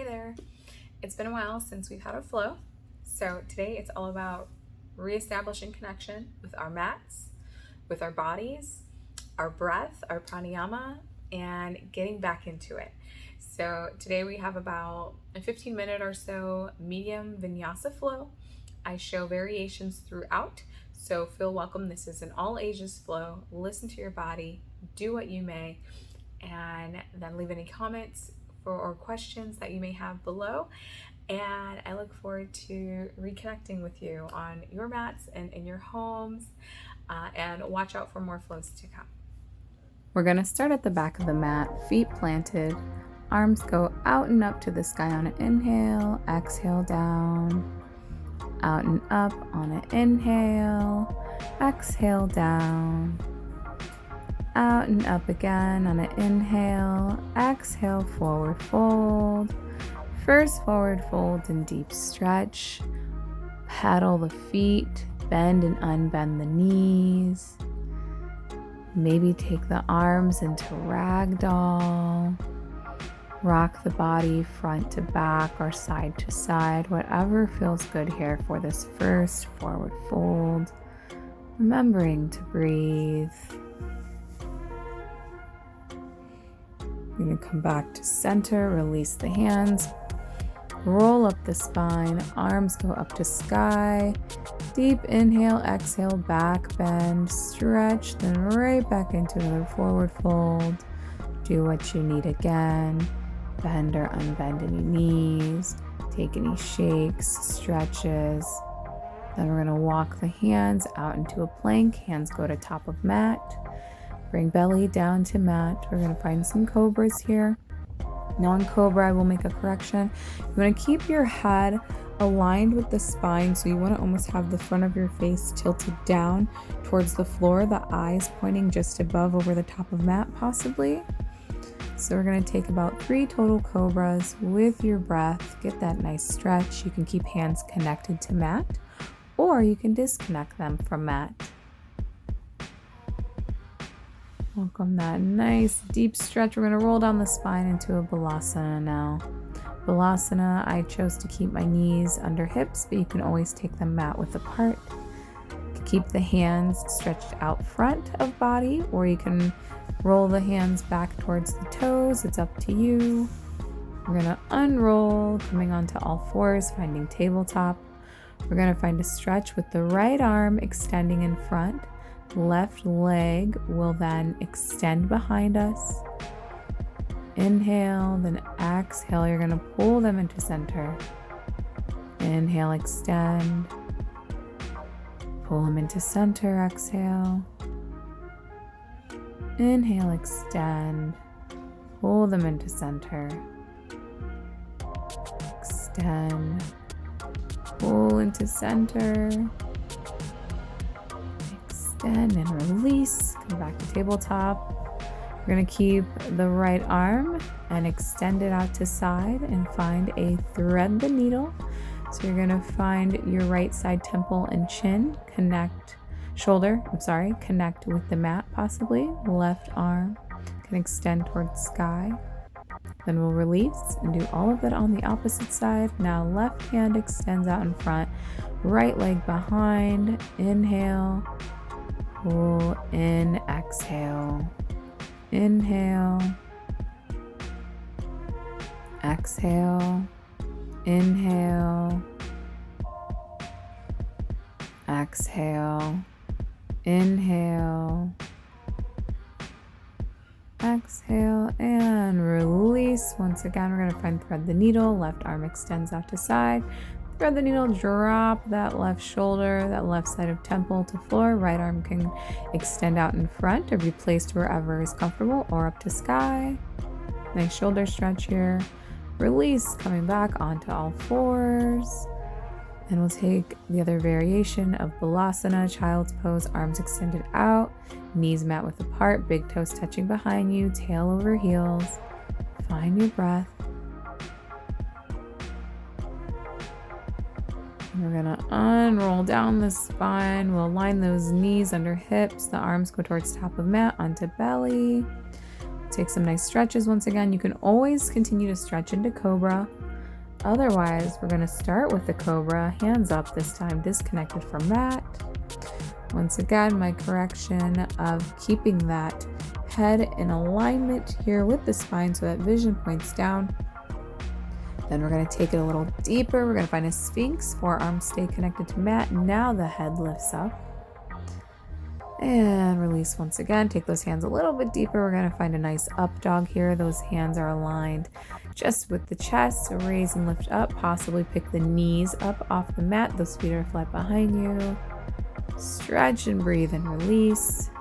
Hey there. It's been a while since we've had a flow. So today it's all about reestablishing connection with our mats, with our bodies, our breath, our pranayama, and getting back into it. So today we have about a 15-minute or so medium vinyasa flow. I show variations throughout, so feel welcome. This is an all ages flow. Listen to your body, do what you may, and then leave any comments or questions that you may have below. And I look forward to reconnecting with you on your mats and in your homes, and watch out for more flows to come. We're going to start at the back of the mat, feet planted, arms go out and up to the sky on an inhale, exhale down, out and up on an inhale, exhale down, out and up again on an inhale, exhale, forward fold. First forward fold and deep stretch. Pedal the feet, bend and unbend the knees. Maybe take the arms into ragdoll. Rock the body front to back or side to side, whatever feels good here for this first forward fold. Remembering to breathe. You're going to come back to center, release the hands, roll up the spine, arms go up to sky. Deep inhale, exhale, back bend, stretch, then right back into another forward fold. Do what you need again. Bend or unbend any knees, take any shakes, stretches. Then we're going to walk the hands out into a plank. Hands go to top of mat. Bring belly down to mat. We're going to find some cobras here. Now in Cobra, I will make a correction. You want to keep your head aligned with the spine, so you want to almost have the front of your face tilted down towards the floor, the eyes pointing just above over the top of mat possibly. So we're going to take about 3 total cobras with your breath. Get that nice stretch. You can keep hands connected to mat, or you can disconnect them from mat. Welcome that nice deep stretch. We're going to roll down the spine into a Balasana now. Balasana, I chose to keep my knees under hips, but you can always take them mat width apart. Keep the hands stretched out front of body, or you can roll the hands back towards the toes. It's up to you. We're going to unroll, coming onto all fours, finding tabletop. We're going to find a stretch with the right arm extending in front. Left leg will then extend behind us. Inhale, then exhale. You're going to pull them into center. Inhale, extend. Pull them into center, exhale. Inhale, extend. Pull them into center. Extend. Pull into center. Extend and release. Come back to tabletop. We're going to keep the right arm and extend it out to side and find a thread the needle. So you're going to find your right side temple and chin, connect with the mat possibly. Left arm can extend towards sky. Then we'll release and do all of that on the opposite side. Now left hand extends out in front, right leg behind. Inhale, pull in, exhale. Inhale, exhale, inhale, exhale, inhale, exhale, and release. Once again, we're going to find thread the needle. Left arm extends out to side. Thread the needle, drop that left shoulder, that left side of temple to floor. Right arm can extend out in front or be placed wherever is comfortable or up to sky. Nice shoulder stretch here. Release, coming back onto all fours. And we'll take the other variation of Balasana, child's pose, arms extended out, knees mat width apart, big toes touching behind you, tail over heels. Find your breath. We're going to unroll down the spine. We'll line those knees under hips. The arms go towards top of mat onto belly. Take some nice stretches once again. You can always continue to stretch into Cobra. Otherwise, we're going to start with the Cobra, hands up this time, disconnected from mat. Once again, my correction of keeping that head in alignment here with the spine so that vision points down. Then we're going to take it a little deeper. We're going to find a Sphinx, forearms stay connected to mat. Now the head lifts up. And release once again. Take those hands a little bit deeper. We're going to find a nice up dog here. Those hands are aligned just with the chest. So raise and lift up. Possibly pick the knees up off the mat. Those feet are flat behind you. Stretch and breathe and release.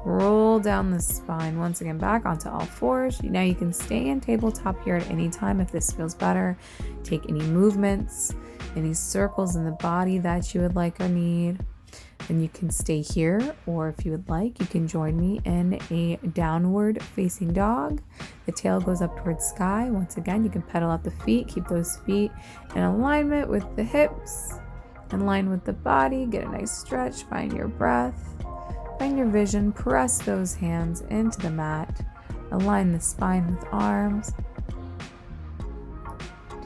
Roll down the spine once again back onto all fours. Now you can stay in tabletop here at any time if this feels better. Take any movements, any circles in the body that you would like or need. And you can stay here, or if you would like, you can join me in a downward facing dog. The tail goes up towards sky. Once again, you can pedal out the feet, keep those feet in alignment with the hips, in line with the body. Get a nice stretch, find your breath. Find your vision, press those hands into the mat, align the spine with arms.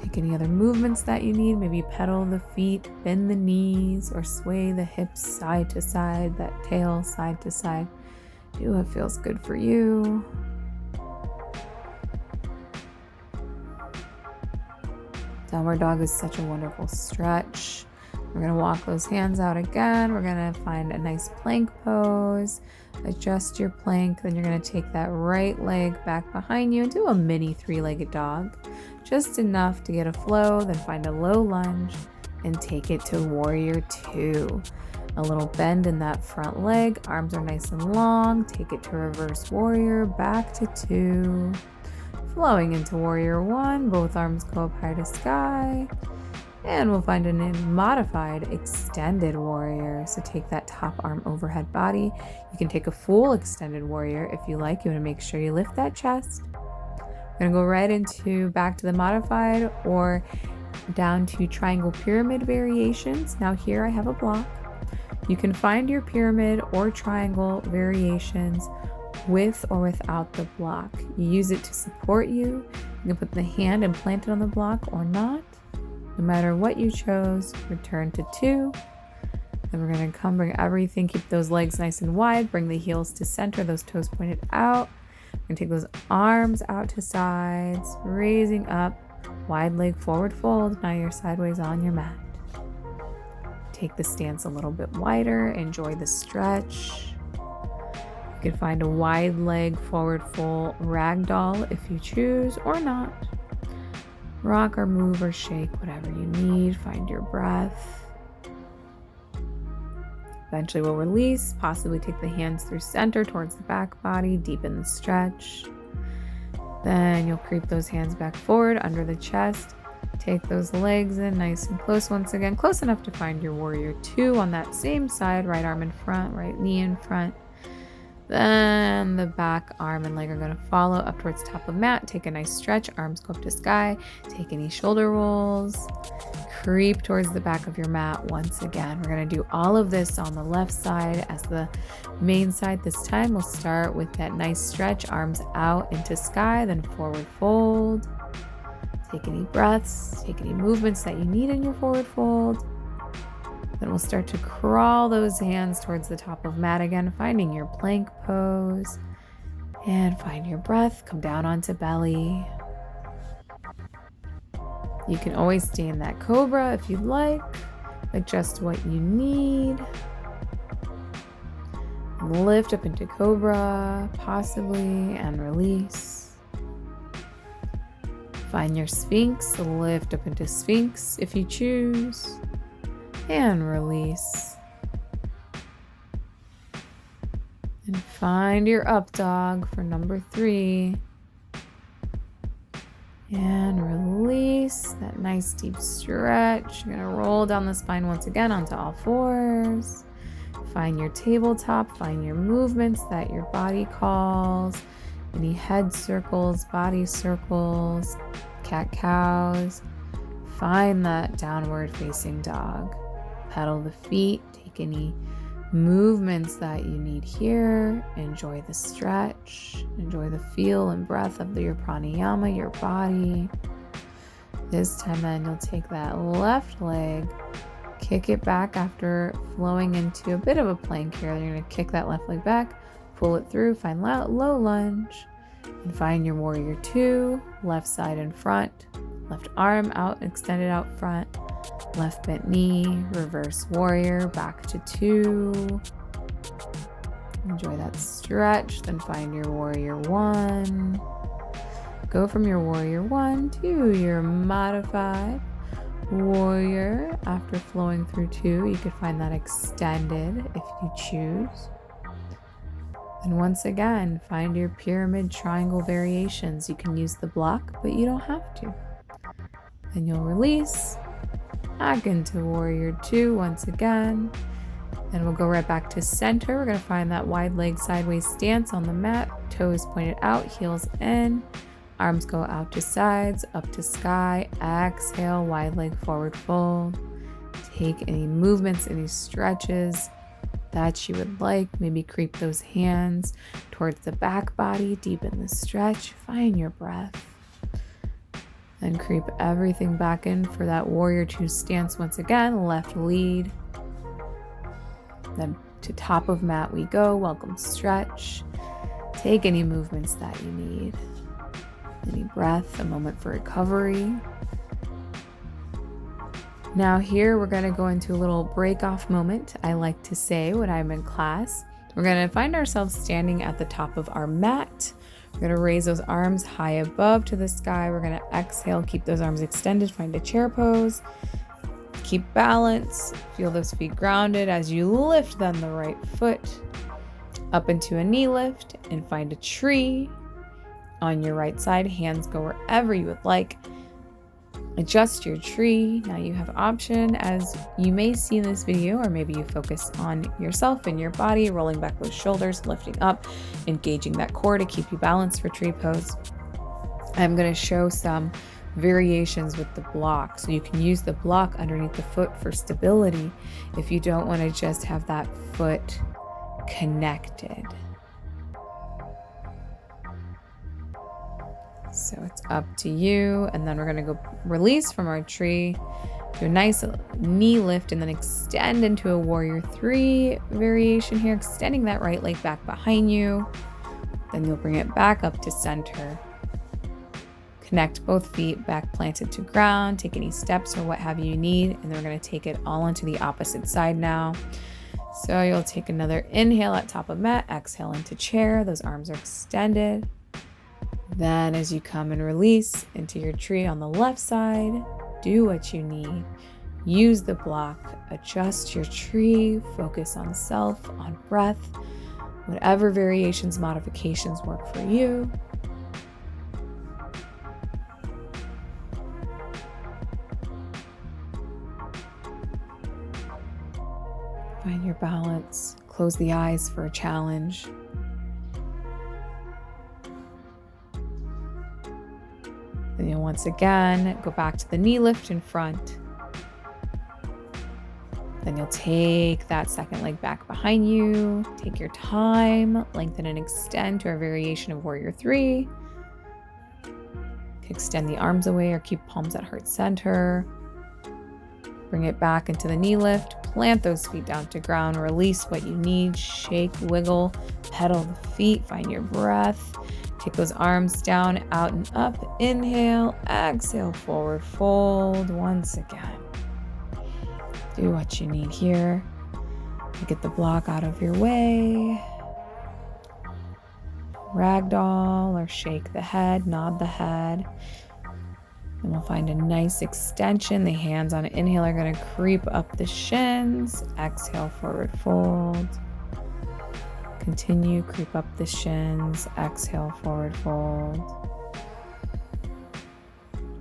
Take any other movements that you need, maybe pedal the feet, bend the knees, or sway the hips side to side, that tail side to side. Do what feels good for you. Downward dog is such a wonderful stretch. We're going to walk those hands out again. We're going to find a nice plank pose. Adjust your plank. Then you're going to take that right leg back behind you and do a mini three-legged dog. Just enough to get a flow. Then find a low lunge and take it to warrior two. A little bend in that front leg. Arms are nice and long. Take it to reverse warrior. Back to two. Flowing into warrior one. Both arms go up high to sky. And we'll find a modified extended warrior. So take that top arm overhead body. You can take a full extended warrior if you like. You want to make sure you lift that chest. We're going to go right into back to the modified or down to triangle pyramid variations. Now here I have a block. You can find your pyramid or triangle variations with or without the block. You use it to support you. You can put the hand and plant it on the block or not. No matter what you chose, return to two. Then we're going to bring everything, keep those legs nice and wide, bring the heels to center, those toes pointed out. We're going to take those arms out to sides, raising up, wide leg forward fold. Now you're sideways on your mat. Take the stance a little bit wider, enjoy the stretch. You can find a wide leg forward fold ragdoll if you choose or not. Rock or move or shake, whatever you need. Find your breath. Eventually we'll release, possibly take the hands through center towards the back body, deepen the stretch. Then you'll creep those hands back forward under the chest. Take those legs in nice and close once again, close enough to find your warrior two on that same side, right arm in front, right knee in front. Then the back arm and leg are going to follow up towards the top of mat. Take a nice stretch, arms go up to sky. Take any shoulder rolls. Creep towards the back of your mat once again. We're going to do all of this on the left side as the main side. This time we'll start with that nice stretch, arms out into sky, then forward fold. Take any breaths, take any movements that you need in your forward fold. Then we'll start to crawl those hands towards the top of mat again, finding your plank pose. And find your breath, come down onto belly. You can always stay in that Cobra if you'd like. Adjust what you need. Lift up into Cobra, possibly, and release. Find your Sphinx, lift up into Sphinx if you choose. And release. And find your up dog for number 3. And release. That nice deep stretch. You're going to roll down the spine once again onto all fours. Find your tabletop. Find your movements that your body calls. Any head circles, body circles, cat-cows. Find that downward facing dog. Pedal the feet, take any movements that you need here. Enjoy the stretch, enjoy the feel and breath of your pranayama, your body. This time then you'll take that left leg, kick it back after flowing into a bit of a plank here. You're going to kick that left leg back, pull it through, find low lunge, and find your warrior 2, left side in front, left arm out, extended out front, left bent knee, reverse warrior, back to 2. Enjoy that stretch, then find your warrior 1. Go from your warrior 1 to your modified warrior. After flowing through 2, you could find that extended if you choose. And once again, find your pyramid triangle variations. You can use the block, but you don't have to. Then you'll release back into warrior 2 once again. Then we'll go right back to center. We're going to find that wide leg sideways stance on the mat. Toes pointed out, heels in. Arms go out to sides, up to sky. Exhale, wide leg forward fold. Take any movements, any stretches that you would like. Maybe creep those hands towards the back body, deepen the stretch, find your breath. Then creep everything back in for that warrior 2 stance once again, left lead. Then to top of mat we go, welcome stretch. Take any movements that you need. Any breath, a moment for recovery. Now here we're going to go into a little break off moment. I like to say when I'm in class, we're going to find ourselves standing at the top of our mat. We're going to raise those arms high above to the sky. We're going to exhale, keep those arms extended, find a chair pose. Keep balance, feel those feet grounded as you lift then the right foot up into a knee lift and find a tree. On your right side, hands go wherever you would like. Adjust your tree. Now you have option as you may see in this video, or maybe you focus on yourself and your body, rolling back those shoulders, lifting up, engaging that core to keep you balanced for tree pose. I'm going to show some variations with the block. So you can use the block underneath the foot for stability if you don't want to just have that foot connected. So it's up to you. And then we're going to go release from our tree, do a nice knee lift, and then extend into a warrior 3 variation here, extending that right leg back behind you. Then you'll bring it back up to center. Connect both feet back planted to ground. Take any steps or what have you need. And then we're going to take it all into the opposite side now. So you'll take another inhale at top of mat, exhale into chair. Those arms are extended. Then as you come and release into your tree on the left side, do what you need. Use the block, adjust your tree, focus on self, on breath, whatever variations, modifications work for you. Find your balance. Close the eyes for a challenge. Then you'll once again go back to the knee lift in front. Then you'll take that second leg back behind you. Take your time, lengthen and extend to our variation of warrior 3. Extend the arms away or keep palms at heart center. Bring it back into the knee lift. Plant those feet down to ground. Release what you need. Shake, wiggle, pedal the feet. Find your breath. Take those arms down, out and up. Inhale, exhale, forward fold once again. Do what you need here to get the block out of your way. Ragdoll or shake the head, nod the head. And we'll find a nice extension. The hands on an inhale are going to creep up the shins. Exhale, forward fold. Continue, creep up the shins. Exhale, forward fold.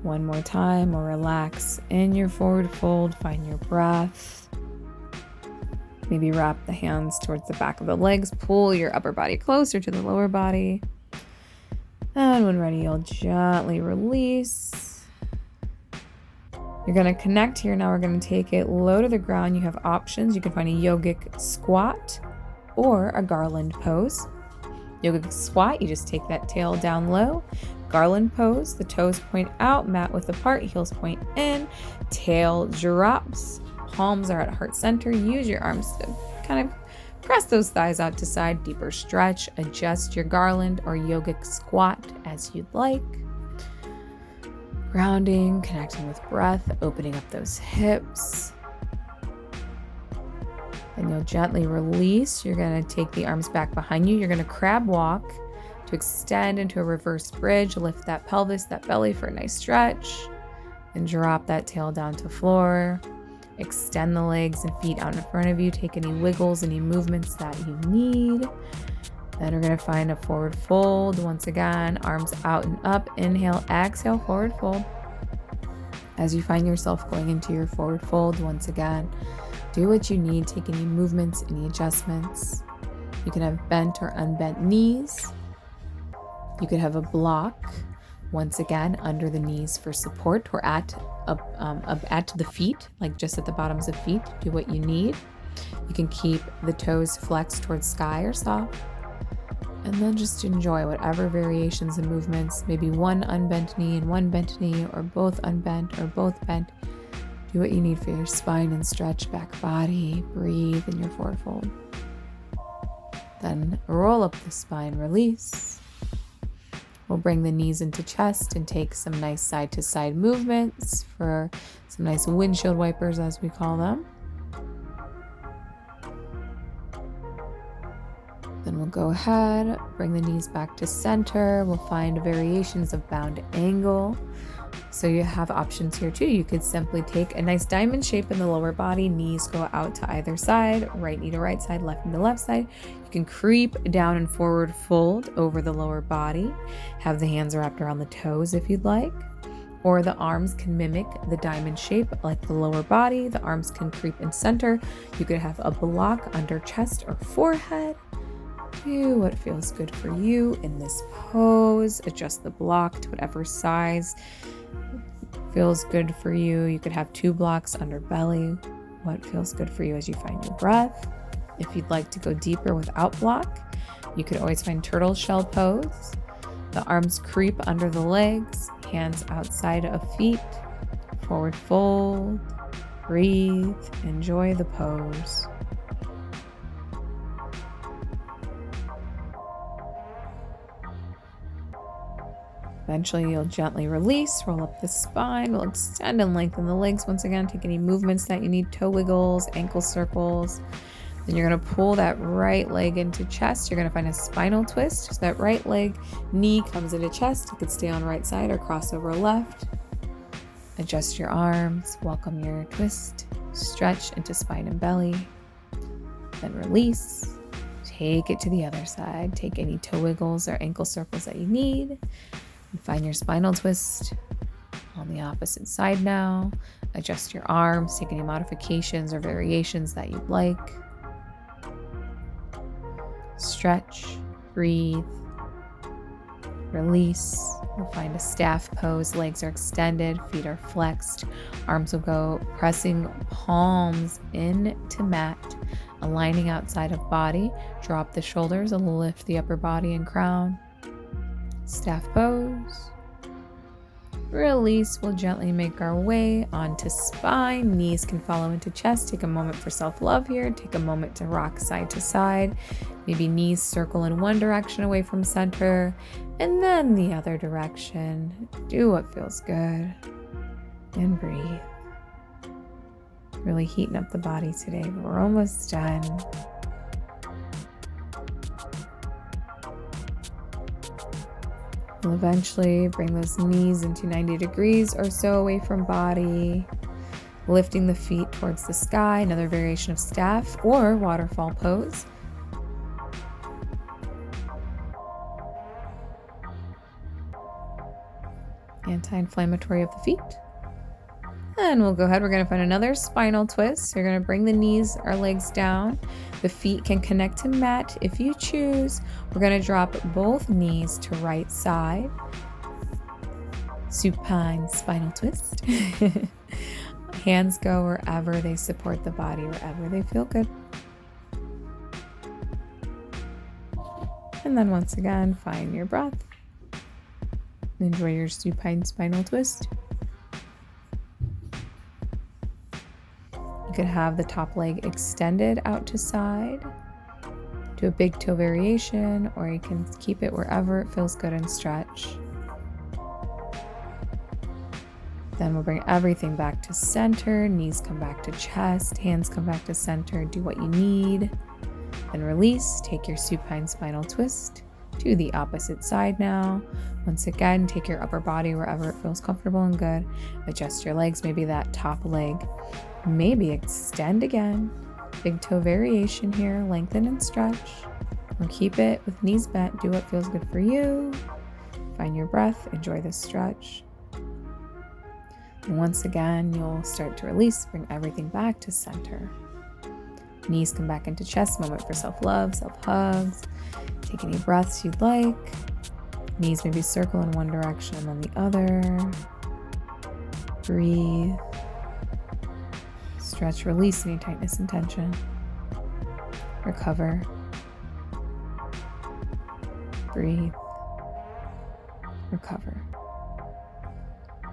One more time, or relax in your forward fold. Find your breath. Maybe wrap the hands towards the back of the legs. Pull your upper body closer to the lower body. And when ready, you'll gently release. You're going to connect here. Now we're going to take it low to the ground. You have options. You can find a yogic squat or a garland pose. Yogic squat, you just take that tail down low, garland pose. The toes point out, mat width apart, heels point in, tail drops, palms are at heart center. Use your arms to kind of press those thighs out to side, deeper stretch, adjust your garland or yogic squat as you'd like. Grounding, connecting with breath, opening up those hips. Then you'll gently release. You're going to take the arms back behind you. You're going to crab walk to extend into a reverse bridge. Lift that pelvis, that belly for a nice stretch. And drop that tail down to floor. Extend the legs and feet out in front of you. Take any wiggles, any movements that you need. Then we're going to find a forward fold. Once again, arms out and up. Inhale, exhale, forward fold. As you find yourself going into your forward fold, once again, do what you need. Take any movements, any adjustments. You can have bent or unbent knees. You could have a block, once again, under the knees for support, or at the feet, like just at the bottoms of feet. Do what you need. You can keep the toes flexed towards sky or soft. And then just enjoy whatever variations and movements, maybe one unbent knee and one bent knee, or both unbent or both bent. Do what you need for your spine and stretch back body. Breathe in your forward fold. Then roll up the spine, release. We'll bring the knees into chest and take some nice side to side movements for some nice windshield wipers, as we call them. Then we'll go ahead, bring the knees back to center. We'll find variations of bound angle. So you have options here too. You could simply take a nice diamond shape in the lower body. Knees go out to either side, right knee to right side, left knee to left side. You can creep down and forward fold over the lower body. Have the hands wrapped around the toes if you'd like. Or the arms can mimic the diamond shape like the lower body. The arms can creep in center. You could have a block under chest or forehead. Do what feels good for you in this pose. Adjust the block to whatever size feels good for you. You could have 2 blocks under belly. What feels good for you as you find your breath. If you'd like to go deeper without block, you could always find turtle shell pose. The arms creep under the legs, hands outside of feet, forward fold, breathe, enjoy the pose. Eventually, you'll gently release, roll up the spine. We'll extend and lengthen the legs once again. Take any movements that you need, toe wiggles, ankle circles. Then you're going to pull that right leg into chest. You're going to find a spinal twist. So that right leg, knee comes into chest. You could stay on right side or cross over left. Adjust your arms. Welcome your twist. Stretch into spine and belly. Then release. Take it to the other side. Take any toe wiggles or ankle circles that you need. Find your spinal twist on the opposite side now. Adjust your arms, take any modifications or variations that you'd like. Stretch, breathe, release. You'll find a staff pose. Legs are extended, feet are flexed. Arms will go pressing palms into mat, aligning outside of body. Drop the shoulders and lift the upper body and crown. Staff pose. Release. We'll gently make our way onto spine. Knees can follow into chest. Take a moment for self-love here. Take a moment to rock side to side. Maybe knees circle in one direction away from center and then the other direction. Do what feels good and breathe. Really heating up the body today, but we're almost done. We'll eventually bring those knees into 90 degrees or so away from body, lifting the feet towards the sky, another variation of staff or waterfall pose. Anti-inflammatory of the feet. And we'll go ahead, we're going to find another spinal twist. So you're going to bring the knees or legs down. The feet can connect to mat if you choose. We're going to drop both knees to right side. Supine spinal twist. Hands go wherever they support the body, wherever they feel good. And then once again, find your breath. Enjoy your supine spinal twist. You could have the top leg extended out to side. Do a big toe variation, or you can keep it wherever it feels good and stretch. Then we'll bring everything back to center. Knees come back to chest, hands come back to center. Do what you need. Then release. Take your supine spinal twist to the opposite side now. Once again, take your upper body wherever it feels comfortable and good. Adjust your legs, maybe that top leg. Maybe extend again. Big toe variation here. Lengthen and stretch. We'll keep it with knees bent. Do what feels good for you. Find your breath. Enjoy this stretch. And once again, you'll start to release. Bring everything back to center. Knees come back into chest. Moment for self-love, self-hugs. Take any breaths you'd like. Knees maybe circle in one direction and then the other. Breathe. Stretch, release any tightness and tension. Recover. Breathe. Recover.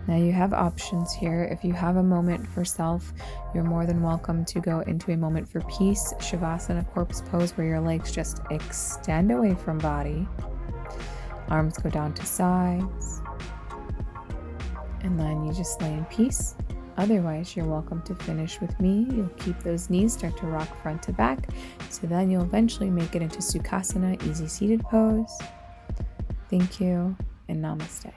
Now you have options here. If you have a moment for self, you're more than welcome to go into a moment for peace, Shavasana corpse pose, where your legs just extend away from body. Arms go down to sides. And then you just lay in peace. Otherwise, you're welcome to finish with me. You'll keep those knees, start to rock front to back. So then you'll eventually make it into Sukhasana, easy seated pose. Thank you, and Namaste.